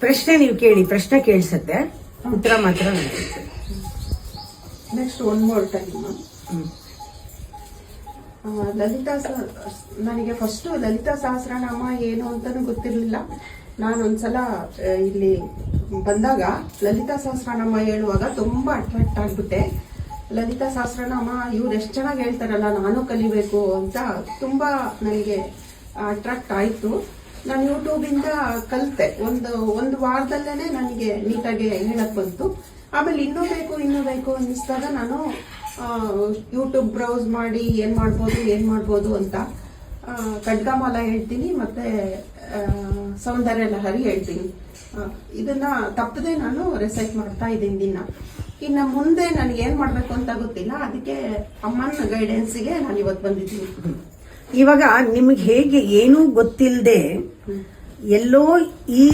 ಪ್ರಶ್ನೆ ನೀವು ಕೇಳಿ, ಪ್ರಶ್ನೆ ಕೇಳಿಸುತ್ತೆ, ಉತ್ತರ ಮಾತ್ರ ನೆಕ್ಸ್ಟ್ ಒನ್ ಮೋರ್ ಟೈಮ್. ನನಗೆ ಫಸ್ಟ್ ಲಲಿತಾ ಸಹಸ್ರನಾಮ ಏನು ಅಂತಾನು ಗೊತ್ತಿರಲಿಲ್ಲ. ನಾನು ಒಂದ್ಸಲ ಇಲ್ಲಿ ಬಂದಾಗ ಲಲಿತಾ ಸಹಸ್ರನಾಮ ಹೇಳುವಾಗ ತುಂಬಾ ಅಟ್ರಾಕ್ಟ್ ಆಗ್ಬಿಟ್ಟೆ. ಲಲಿತಾ ಸಹಸ್ರನಾಮ ಇವ್ರು ಎಷ್ಟು ಚೆನ್ನಾಗಿ ಹೇಳ್ತಾರಲ್ಲ, ನಾನು ಕಲಿಬೇಕು ಅಂತ ತುಂಬಾ ನನಗೆ ಅಟ್ರಾಕ್ಟ್ ಆಯ್ತು. ನಾನು ಯೂಟ್ಯೂಬಿಂದ ಕಲಿತೆ. ಒಂದು ವಾರದಲ್ಲೇನೆ ನನಗೆ ನೀಟಾಗಿ ಹೇಳಕ್ ಬಂತು. ಆಮೇಲೆ ಇನ್ನೂ ಬೇಕು ಅನ್ನಿಸ್ದಾಗ ನಾನು ಯೂಟ್ಯೂಬ್ ಬ್ರೌಸ್ ಮಾಡಿ ಏನ್ ಮಾಡ್ಬೋದು ಅಂತ ಖಡ್ಗಮಾಲ ಹೇಳ್ತೀನಿ, ಮತ್ತೆ ಸೌಂದರ್ಯ ಲಹರಿ ಹೇಳ್ತೀನಿ. ಇದನ್ನ ತಪ್ಪದೆ ನಾನು ರೆಸೈಟ್ ಮಾಡ್ತಾ ಇದ್ದೀನಿ ದಿನ. ಇನ್ನ ಮುಂದೆ ನನಗೆ ಏನ್ ಮಾಡ್ಬೇಕು ಅಂತ ಗೊತ್ತಿಲ್ಲ. ಅದಕ್ಕೆ ಅಮ್ಮನ ಗೈಡೆನ್ಸ್ಗೆ ನಾನು ಇವತ್ತು ಬಂದಿದ್ದೀನಿ. ಇವಾಗ ನಿಮಗೆ ಹೇಗೆ ಏನೂ ಗೊತ್ತಿಲ್ಲದೆ ಎಲ್ಲೋ ಈ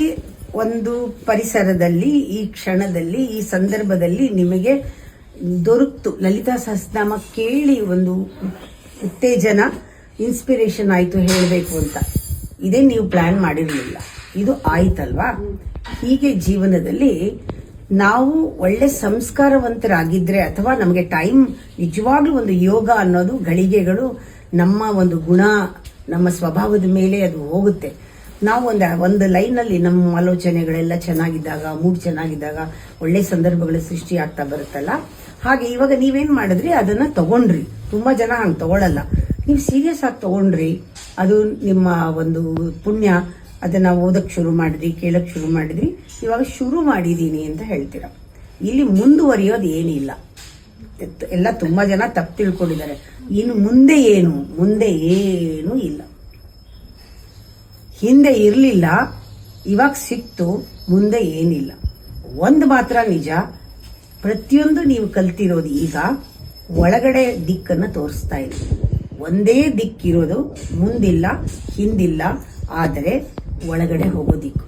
ಒಂದು ಪರಿಸರದಲ್ಲಿ, ಈ ಕ್ಷಣದಲ್ಲಿ, ಈ ಸಂದರ್ಭದಲ್ಲಿ ನಿಮಗೆ ದೊರಕ್ತು ಲಲಿತಾ ಸಹಸ್ರನಾಮ ಕೇಳಿ ಒಂದು ಉತ್ತೇಜನ, ಇನ್ಸ್ಪಿರೇಷನ್ ಆಯ್ತು ಹೇಳಬೇಕು ಅಂತ. ಇದೇ ನೀವು ಪ್ಲಾನ್ ಮಾಡಿರಲಿಲ್ಲ, ಇದು ಆಯ್ತಲ್ವಾ? ಹೀಗೆ ಜೀವನದಲ್ಲಿ ನಾವು ಒಳ್ಳೆ ಸಂಸ್ಕಾರವಂತರಾಗಿದ್ರೆ, ಅಥವಾ ನಮಗೆ ಟೈಮ್ ನಿಜವಾಗ್ಲೂ ಒಂದು ಯೋಗ ಅನ್ನೋದು ಗಳಿಗೆಗಳು ನಮ್ಮ ಒಂದು ಗುಣ, ನಮ್ಮ ಸ್ವಭಾವದ ಮೇಲೆ ಅದು ಹೋಗುತ್ತೆ. ನಾವು ಒಂದು ಲೈನಲ್ಲಿ ನಮ್ಮ ಆಲೋಚನೆಗಳೆಲ್ಲ ಚೆನ್ನಾಗಿದ್ದಾಗ, ಮೂಡ್ ಚೆನ್ನಾಗಿದ್ದಾಗ ಒಳ್ಳೆ ಸಂದರ್ಭಗಳ ಸೃಷ್ಟಿ ಆಗ್ತಾ ಬರುತ್ತಲ್ಲ. ಹಾಗೆ ಇವಾಗ ನೀವೇನ್ ಮಾಡಿದ್ರಿ, ಅದನ್ನ ತಗೊಂಡ್ರಿ. ತುಂಬಾ ಜನ ಹಂಗೆ ತಗೊಳ್ಳಲ್ಲ. ನೀವು ಸೀರಿಯಸ್ ಆಗಿ ತಗೊಂಡ್ರಿ, ಅದು ನಿಮ್ಮ ಒಂದು ಪುಣ್ಯ. ಅದನ್ನ ಓದಕ್ ಶುರು ಮಾಡಿದ್ರಿ, ಕೇಳಕ್ ಶುರು ಮಾಡಿದ್ರಿ. ಇವಾಗ ಶುರು ಮಾಡಿದೀನಿ ಅಂತ ಹೇಳ್ತೀರ. ಇಲ್ಲಿ ಮುಂದುವರಿಯೋದು ಏನಿಲ್ಲ. ಎಲ್ಲ ತುಂಬಾ ಜನ ತಪ್ಪು ತಿಳ್ಕೊಂಡಿದ್ದಾರೆ. ಇನ್ನು ಮುಂದೆ ಏನು ಇಲ್ಲ. ಹಿಂದೆ ಇರಲಿಲ್ಲ, ಇವಾಗ ಸಿಕ್ತು, ಮುಂದೆ ಏನಿಲ್ಲ. ಒಂದು ಮಾತ್ರ ನಿಜ, ಪ್ರತಿಯೊಂದು ನೀವು ಕಲ್ತಿರೋದು ಈಗ ಒಳಗಡೆ ದಿಕ್ಕನ್ನು ತೋರಿಸ್ತಾ ಇದೆ. ಒಂದೇ ದಿಕ್ಕಿರೋದು, ಮುಂದಿಲ್ಲ ಹಿಂದಿಲ್ಲ, ಆದರೆ ಒಳಗಡೆ ಹೋಗೋ ದಿಕ್ಕು.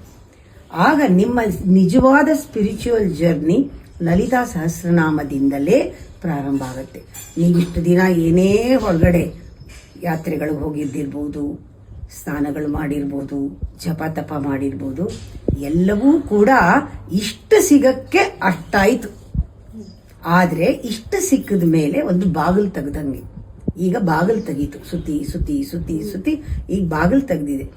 ಆಗ ನಿಮ್ಮ ನಿಜವಾದ ಸ್ಪಿರಿಚುವಲ್ ಜರ್ನಿ ಲಲಿತಾ ಸಹಸ್ರನಾಮದಿಂದಲೇ ಪ್ರಾರಂಭ ಆಗುತ್ತೆ. ನೀವಿಷ್ಟು ದಿನ ಏನೇ ಹೊರಗಡೆ ಯಾತ್ರೆಗಳಿಗೆ ಹೋಗಿದ್ದಿರ್ಬೋದು, ಸ್ನಾನಗಳು ಮಾಡಿರ್ಬೋದು, ಜಪ ತಪ ಮಾಡಿರ್ಬೋದು, ಎಲ್ಲವೂ ಕೂಡ ಇಷ್ಟ ಸಿಗಕ್ಕೆ ಅಷ್ಟಾಯ್ತು. ಆದ್ರೆ ಇಷ್ಟ ಸಿಕ್ಕಿದ ಮೇಲೆ ಒಂದು ಬಾಗಿಲು ತೆಗ್ದಂಗೆ. ಈಗ ಬಾಗಿಲು ತೆಗೀತು, ಸುತ್ತಿ ಸುತ್ತಿ ಸುತ್ತಿ ಸುತ್ತಿ ಈಗ ಬಾಗಿಲು ತೆಗ್ದಿದೆ.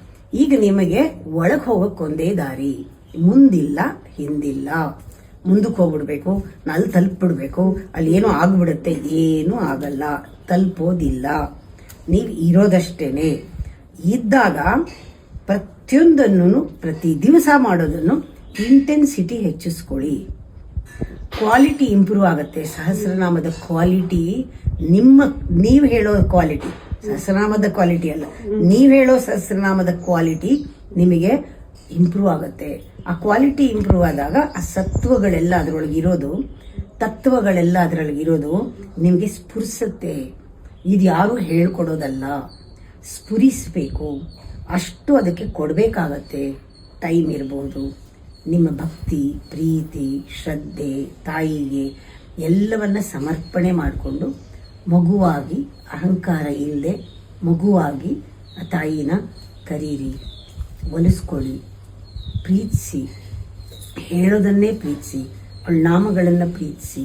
ಈಗ ನಿಮಗೆ ಒಳಗೆ ಹೋಗಕ್ಕೊಂದೇ ದಾರಿ, ಮುಂದಿಲ್ಲ ಹಿಂದಿಲ್ಲ. ಮುಂದಕ್ಕೆ ಹೋಗ್ಬಿಡ್ಬೇಕು, ಅಲ್ಲಿ ತಲುಪಿಬಿಡ್ಬೇಕು, ಅಲ್ಲಿ ಏನೋ ಆಗ್ಬಿಡುತ್ತೆ. ಏನೂ ಆಗಲ್ಲ, ತಲುಪೋದಿಲ್ಲ. ನೀವು ಇರೋದಷ್ಟೇನೆ. ಇದ್ದಾಗ ಪ್ರತಿಯೊಂದನ್ನು ಪ್ರತಿ ದಿವಸ ಮಾಡೋದನ್ನು ಇಂಟೆನ್ಸಿಟಿ ಹೆಚ್ಚಿಸ್ಕೊಳ್ಳಿ. ಕ್ವಾಲಿಟಿ ಇಂಪ್ರೂವ್ ಆಗುತ್ತೆ. ಸಹಸ್ರನಾಮದ ಕ್ವಾಲಿಟಿ, ನೀವು ಹೇಳೋ ಕ್ವಾಲಿಟಿ, ಸಹಸ್ರನಾಮದ ಕ್ವಾಲಿಟಿ ಅಲ್ಲ, ನೀವು ಹೇಳೋ ಸಹಸ್ರನಾಮದ ಕ್ವಾಲಿಟಿ ನಿಮಗೆ ಇಂಪ್ರೂವ್ ಆಗುತ್ತೆ. ಆ ಕ್ವಾಲಿಟಿ ಇಂಪ್ರೂವ್ ಆದಾಗ ಆ ಸತ್ವಗಳೆಲ್ಲ ಅದರೊಳಗಿರೋದು, ತತ್ವಗಳೆಲ್ಲ ಅದರೊಳಗಿರೋದು ನಿಮಗೆ ಸ್ಫುರಿಸುತ್ತೆ. ಇದು ಯಾರು ಹೇಳ್ಕೊಡೋದಲ್ಲ, ಸ್ಫುರಿಸಬೇಕು. ಅಷ್ಟು ಅದಕ್ಕೆ ಕೊಡಬೇಕಾಗತ್ತೆ. ಟೈಮ್ ಇರ್ಬೋದು, ನಿಮ್ಮ ಭಕ್ತಿ, ಪ್ರೀತಿ, ಶ್ರದ್ಧೆ, ತಾಯಿಗೆ ಎಲ್ಲವನ್ನ ಸಮರ್ಪಣೆ ಮಾಡಿಕೊಂಡು ಮಗುವಾಗಿ, ಅಹಂಕಾರ ಇಲ್ಲದೆ ಮಗುವಾಗಿ ಆ ತಾಯಿನ ಕರೀರಿ, ಒಲಿಸ್ಕೊಳ್ಳಿ, ಪ್ರೀತಿಸಿ, ಹೇಳೋದನ್ನೇ ಪ್ರೀತಿಸಿ, ಅವಳ ನಾಮಗಳನ್ನು ಪ್ರೀತಿಸಿ.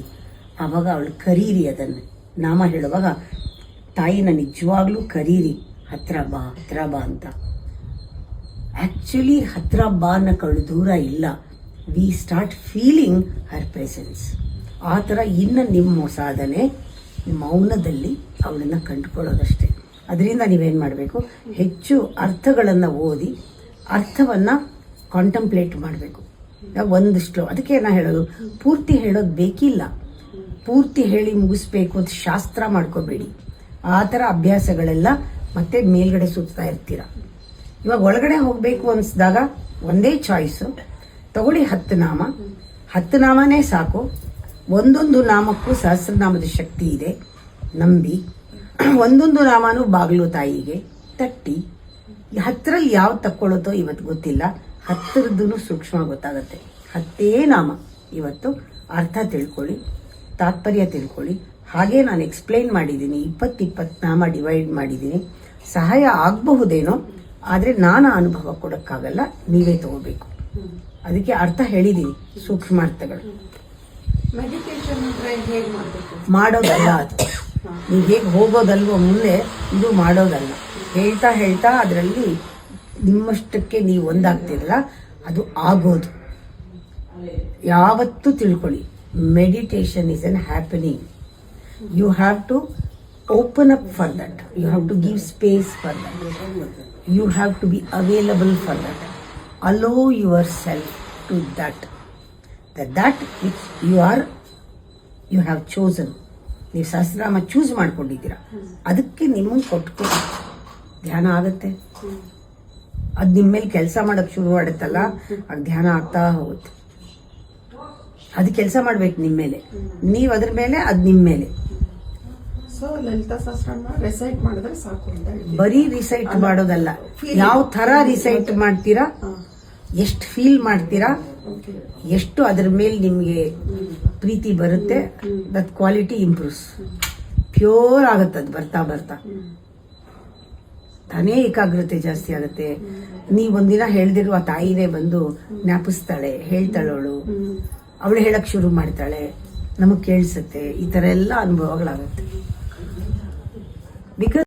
ಆವಾಗ ಅವಳು ಕರೀರಿ. ಅದನ್ನು ನಾಮ ಹೇಳುವಾಗ ತಾಯಿನ ನಿಜವಾಗ್ಲೂ ಕರೀರಿ, ಹತ್ರ ಬಾ ಅಂತ. ಆಕ್ಚುಲಿ ಹತ್ರ ಬಾ ಅನ್ನೋಳು ದೂರ ಇಲ್ಲ. We start feeling Har presence. ಆ ಥರ ಇನ್ನು ನಿಮ್ಮ ಸಾಧನೆ ಮೌನದಲ್ಲಿ ಅವಳನ್ನು ಕಂಡುಕೊಳ್ಳೋದಷ್ಟೇ. ಅದರಿಂದ ನೀವೇನು ಮಾಡಬೇಕು, ಹೆಚ್ಚು ಅರ್ಥಗಳನ್ನು ಓದಿ ಅರ್ಥವನ್ನು ಕಾಂಟಂಪ್ಲೇಟ್ ಮಾಡಬೇಕು. ಒಂದಿಷ್ಟು ಅದಕ್ಕೆ ನಾ ಹೇಳೋದು, ಪೂರ್ತಿ ಹೇಳೋದು ಬೇಕಿಲ್ಲ. ಪೂರ್ತಿ ಹೇಳಿ ಮುಗಿಸ್ಬೇಕು ಅಂತ ಶಾಸ್ತ್ರ ಮಾಡ್ಕೋಬೇಡಿ. ಆ ಥರ ಅಭ್ಯಾಸಗಳೆಲ್ಲ ಮತ್ತೆ ಮೇಲ್ಗಡೆ ಸುತ್ತಾ ಇರ್ತೀರ. ಇವಾಗ ಒಳಗಡೆ ಹೋಗಬೇಕು ಅನಿಸಿದಾಗ ಒಂದೇ ಚಾಯ್ಸು, ತಗೊಳ್ಳಿ 10 ನಾಮ. 10 ನಾಮನೇ ಸಾಕು. ಒಂದೊಂದು ನಾಮಕ್ಕೂ ಸಹಸ್ರನಾಮದ ಶಕ್ತಿ ಇದೆ, ನಂಬಿ. ಒಂದೊಂದು ನಾಮನೂ ಬಾಗಿಲು ತಾಯಿಗೆ ತಟ್ಟಿ. 10ರಲ್ಲಿ ಯಾವ್ದು ತಕ್ಕೊಳ್ಳುತ್ತೋ ಇವತ್ತು ಗೊತ್ತಿಲ್ಲ, 10ರದ್ದು ಸೂಕ್ಷ್ಮ ಗೊತ್ತಾಗುತ್ತೆ. 10 ನಾಮ ಇವತ್ತು ಅರ್ಥ ತಿಳ್ಕೊಳ್ಳಿ, ತಾತ್ಪರ್ಯ ತಿಳ್ಕೊಳ್ಳಿ. ಹಾಗೆ ನಾನು ಎಕ್ಸ್ಪ್ಲೈನ್ ಮಾಡಿದ್ದೀನಿ, 20 ನಾಮ ಡಿವೈಡ್ ಮಾಡಿದ್ದೀನಿ. ಸಹಾಯ ಆಗಬಹುದೇನೋ, ಆದರೆ ನಾನು ಅನುಭವ ಕೊಡೋಕ್ಕಾಗಲ್ಲ, ನೀವೇ ತಗೋಬೇಕು. ಅದಕ್ಕೆ ಅರ್ಥ ಹೇಳಿದೀನಿ, ಸೂಕ್ಷ್ಮಾರ್ಥಗಳು. ಮೆಡಿಟೇಷನ್ ಅಂದ್ರೆ ಹೇಗ್ ಮಾಡ್ಬೇಕು? ಮಾಡೋದಲ್ಲ ಅದು. ನೀವು ಹೇಗೆ ಹೋಗೋದಲ್ವೋ ಮುಂದೆ, ಇದು ಮಾಡೋದಲ್ಲ. ಹೇಳ್ತಾ ಹೇಳ್ತಾ ಅದರಲ್ಲಿ ನಿಮ್ಮಷ್ಟಕ್ಕೆ ನೀವು ಒಂದಾಗ್ತಿರಲ್ಲ, ಅದು ಆಗೋದು. ಯಾವತ್ತೂ ತಿಳ್ಕೊಳ್ಳಿ, meditation is an happening. You have to open up for that. You have to give space for that. You have to be available for that. Allow yourself to that. That which you have chosen. ನೀವು Sahasranama choose ಮಾಡ್ಕೊಂಡಿದ್ದೀರಾ, ಅದಕ್ಕೆ ನಿಮ್ಮನ್ನು ಕೊಟ್ಕೊಂಡು ಧ್ಯಾನ ಆಗತ್ತೆ. ಅದು ನಿಮ್ಮ ಮೇಲೆ ಕೆಲಸ ಮಾಡಕ್ ಶುರು ಮಾಡುತ್ತಲ್ಲ, ಅದು ಧ್ಯಾನ ಆಗ್ತಾ ಹೋಗುತ್ತೆ. ಅದು ಕೆಲಸ ಮಾಡ್ಬೇಕು ನಿಮ್ಮ ಮೇಲೆ, ನೀವು ಅದ್ರ ಮೇಲೆ, ಅದು ನಿಮ್ಮ ಮೇಲೆ. ಸೊ ಲಲಿತಾ ಸಹಸ್ರನಾಮ ರಿಸೈಟ್ ಮಾಡಿದ್ರೆ ಸಾಕು ಅಂತ ಹೇಳ್ತೀವಿ. ಬರೀ ರಿಸೈಟ್ ಮಾಡೋದಲ್ಲ, ಯಾವ ತರ ರಿಸೈಟ್ ಮಾಡ್ತೀರಾ, ಎಷ್ಟು ಫೀಲ್ ಮಾಡ್ತೀರಾ, ಎಷ್ಟು ಅದ್ರ ಮೇಲೆ ನಿಮಗೆ ಪ್ರೀತಿ ಬರುತ್ತೆ, ದಟ್ ಕ್ವಾಲಿಟಿ ಇಂಪ್ರೂವ್ಸ್. ಪ್ಯೂರ್ ಆಗುತ್ತೆ ಅದು ಬರ್ತಾ ಬರ್ತಾ. ತಾನೇ ಏಕಾಗ್ರತೆ ಜಾಸ್ತಿ ಆಗುತ್ತೆ. ನೀವು ಒಂದಿನ ಹೇಳ್ದಿರುವ ತಾಯಿನೇ ಬಂದು ಜ್ಞಾಪಿಸ್ತಾಳೆ, ಹೇಳ್ತಾಳವಳು, ಅವಳು ಹೇಳಕ್ ಶುರು ಮಾಡ್ತಾಳೆ, ನಮಗ್ ಕೇಳಿಸುತ್ತೆ. ಈ ತರ ಎಲ್ಲ ಅನುಭವಗಳಾಗುತ್ತೆ. ಬಿಕಾಸ್